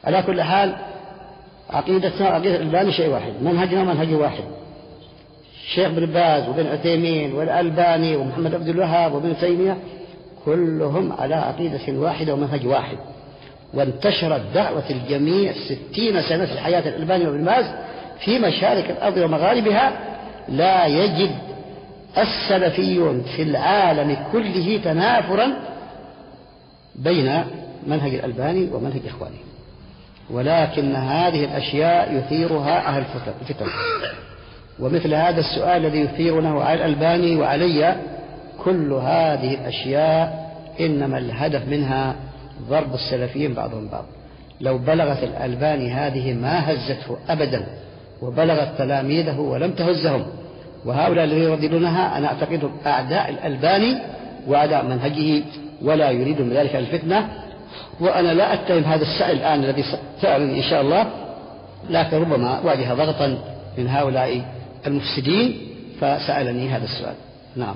على كل حال عقيدتنا وعقيدة الألباني شيء واحد، منهجنا منهج واحد. الشيخ بن باز وبن عثيمين والألباني ومحمد عبد الوهاب وابن تيمية كلهم على عقيدة واحدة ومنهج واحد، وانتشرت دعوة الجميع 60 سنة في حياة الألباني وابن باز في مشارق الأرض ومغاربها. لا يجد السلفيون في العالم كله تنافرا بين منهج الألباني ومنهج إخوانه، ولكن هذه الأشياء يثيرها أهل الفتن، ومثل هذا السؤال الذي يثيرونه على الألباني وعلي، كل هذه الأشياء إنما الهدف منها ضرب السلفيين بعضهم بعض. لو بلغت الألباني هذه ما هزته أبدا، وبلغت تلاميذه ولم تهزهم، وهؤلاء الذين يرددونها أنا أعتقدهم أعداء الألباني وأعداء منهجه، ولا يريد من ذلك الفتنة. وأنا لا أتهم هذا السائل الآن الذي سألني إن شاء الله، لكن ربما واجه ضغطا من هؤلاء المفسدين فسألني هذا السؤال. نعم.